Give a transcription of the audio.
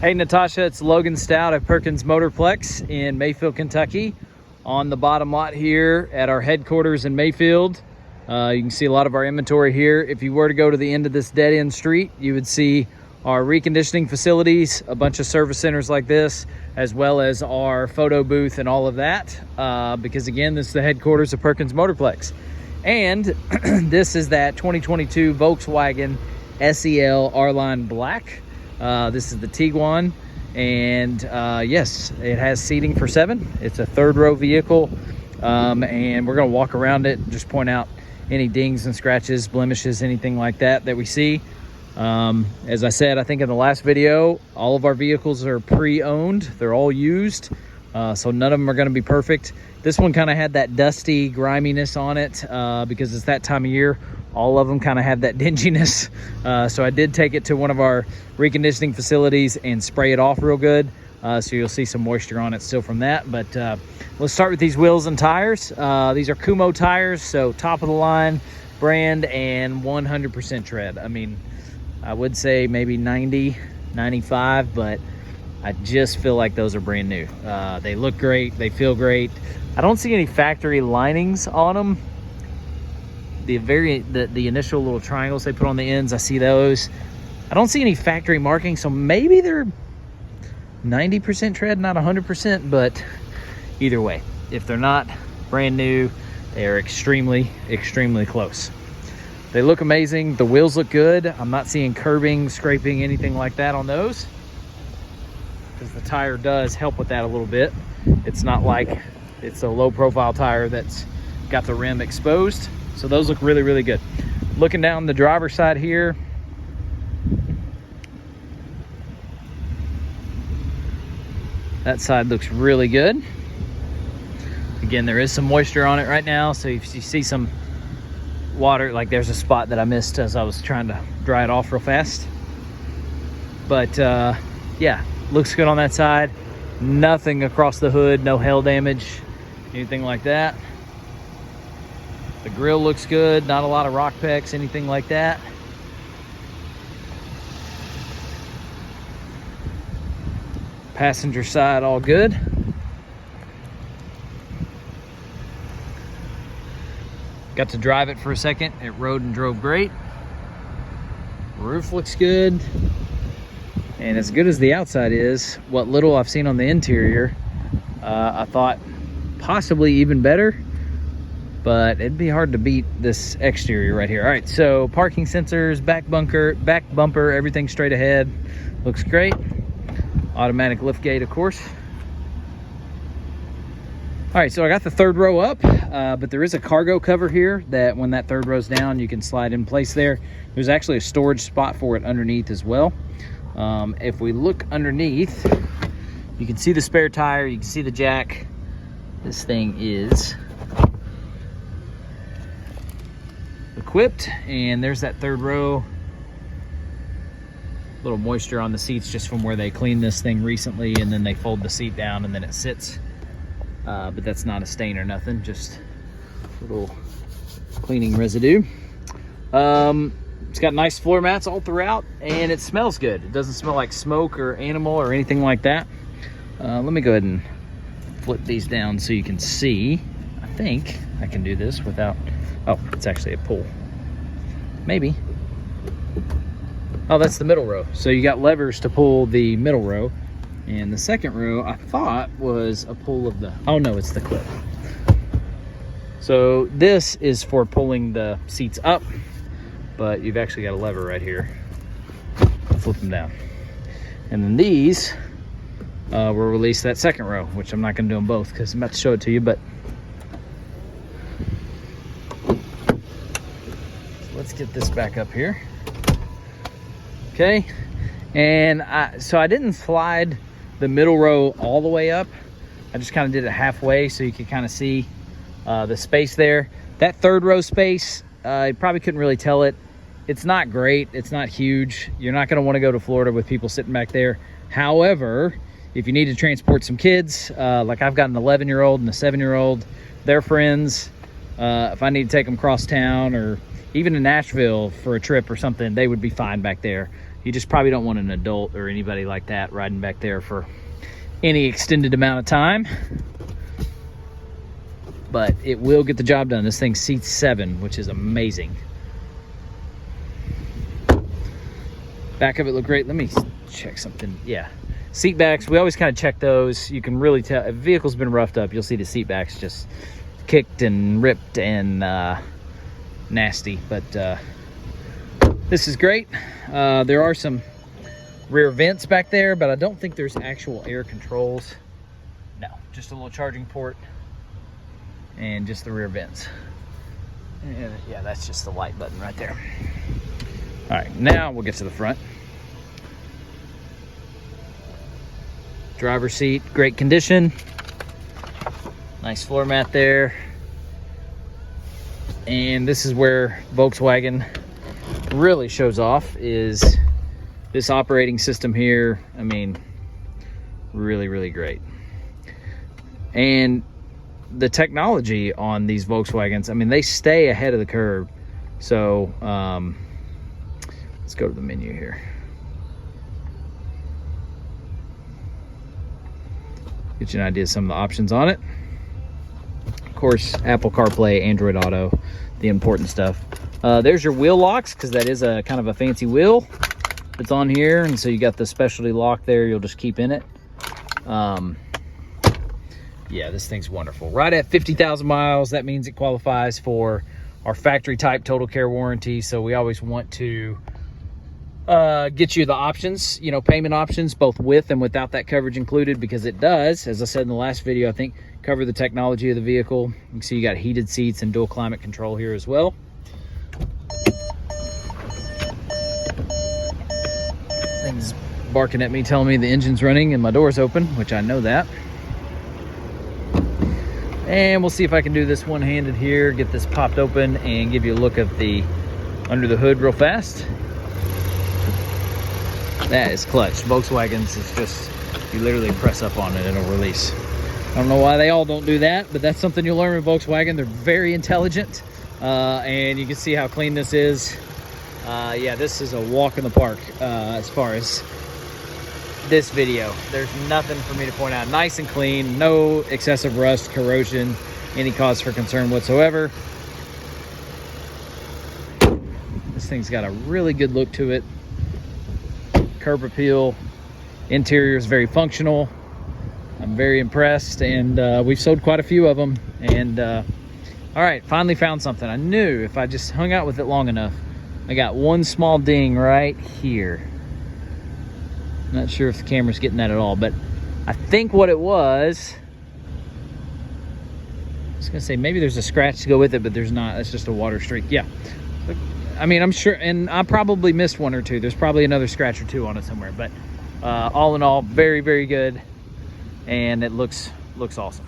Hey Natasha, it's Logan Stout at Perkins Motorplex in Mayfield, Kentucky. On the bottom lot here at our headquarters in Mayfield. You can see a lot of our inventory here. If you were to go to the end of this dead-end street, you would see our reconditioning facilities, a bunch of service centers like this, as well as our photo booth and all of that. Because again, this is the headquarters of Perkins Motorplex. And this is that 2022 Volkswagen SEL R-Line Black. This is the Tiguan, and yes, it has seating for 7. It's a third row vehicle, and we're going to walk around it and just point out any dings and scratches, blemishes, anything like that we see. As I said, I think in the last video, all of our vehicles are pre-owned. They're all used, so none of them are going to be perfect. This one kind of had that dusty griminess on it because it's that time of year. All of them kind of have that dinginess. So I did take it to one of our reconditioning facilities and spray it off real good. So you'll see some moisture on it still from that. But let's start with these wheels and tires. These are Kumo tires, so top of the line brand and 100% tread. I mean, I would say maybe 90, 95, but I just feel like those are brand new. They look great, they feel great. I don't see any factory linings on them. The initial little triangles they put on the ends, I see those. I don't see any factory markings, so maybe they're 90% tread, not 100%, but either way, if they're not brand new, they are extremely close. They look amazing. The wheels look good. I'm not seeing curbing, scraping, anything like that on those, because the tire does help with that a little bit. It's not like it's a low profile tire that's got the rim exposed. So those look really good. Looking down the driver's side here, that side looks really good. Again, there is some moisture on it right now, so if you see some water, like there's a spot that I missed as I was trying to dry it off real fast. But yeah, looks good on that side. Nothing across the hood, no hail damage, anything like that. The grill looks good, not a lot of rock pecks, anything like that. Passenger side, all good. Got to drive it for a second. It rode and drove great. Roof looks good. And as good as the outside is, what little I've seen on the interior, I thought possibly even better. But it'd be hard to beat this exterior right here. All right, so parking sensors, back bumper, everything straight ahead. Looks great. Automatic lift gate, of course. All right, so I got the third row up, but there is a cargo cover here that when that third row's down, you can slide in place there. There's actually a storage spot for it underneath as well. If we look underneath, you can see the spare tire, you can see the jack. This thing is equipped, and there's that third row. A little moisture on the seats just from where they cleaned this thing recently, and then they fold the seat down and then it sits. But that's not a stain or nothing, just a little cleaning residue. It's got nice floor mats all throughout, and it smells good. It doesn't smell like smoke or animal or anything like that. Let me go ahead and flip these down so you can see. I think I can do this without, oh, it's actually a pull. Maybe. Oh, that's the middle row. So you got levers to pull the middle row. And the second row, I thought, was a pull of the, oh no, it's the clip. So this is for pulling the seats up, but you've actually got a lever right here. Flip them down. And then these will release that second row, which I'm not gonna do them both because I'm about to show it to you, but let's get this back up here. Okay, and so I didn't slide the middle row all the way up. I just kind of did it halfway so you could kind of see the space there. That third row space, you probably couldn't really tell it. It's not great, it's not huge. You're not gonna wanna go to Florida with people sitting back there. However, if you need to transport some kids, like I've got an 11-year-old and a 7-year-old, their friends, if I need to take them across town or even in Nashville for a trip or something, they would be fine back there. You just probably don't want an adult or anybody like that riding back there for any extended amount of time. But it will get the job done. This thing seats 7, which is amazing. Back of it look great. Let me check something. Yeah, seat backs, we always kind of check those. You can really tell if a vehicle's been roughed up. You'll see the seat backs just kicked and ripped and nasty. But this is great. There are some rear vents back there, but I don't think there's actual air controls. No, just a little charging port and just the rear vents. And yeah, that's just the light button right there. All right, now we'll get to the front. Driver's seat, great condition. Nice floor mat there. And this is where Volkswagen really shows off, is this operating system here. I mean, really, really great. And the technology on these Volkswagens, I mean, they stay ahead of the curve. So let's go to the menu here. Get you an idea of some of the options on it. Of course, Apple CarPlay, Android Auto, the important stuff. There's your wheel locks, because that is a kind of a fancy wheel that's on here, and so you got the specialty lock there you'll just keep in it. Yeah, this thing's wonderful. Right at 50,000 miles, that means it qualifies for our factory type total care warranty. So we always want to get you the options, you know, payment options, both with and without that coverage included, because it does, as I said in the last video, I think, cover the technology of the vehicle. You can see you got heated seats and dual climate control here as well. Things barking at me, telling me the engine's running and my door's open, which I know that. And we'll see if I can do this one-handed here, get this popped open and give you a look at the under the hood real fast. That is clutch. Volkswagens is just, you literally press up on it and it'll release. I don't know why they all don't do that, but that's something you'll learn with Volkswagen. They're very intelligent, and you can see how clean this is. Yeah, this is a walk in the park as far as this video. There's nothing for me to point out. Nice and clean, no excessive rust, corrosion, any cause for concern whatsoever. This thing's got a really good look to it. Curb appeal, interior is very functional. I'm very impressed, and we've sold quite a few of them. And all right, finally found something. I knew if I just hung out with it long enough. I got one small ding right here. Not sure if the camera's getting that at all, but I think what it was, I was gonna say maybe there's a scratch to go with it, but there's not. That's just a water streak. Yeah, I mean, I'm sure, and I probably missed one or two. There's probably another scratch or two on it somewhere, but all in all, very, very good, and it looks awesome.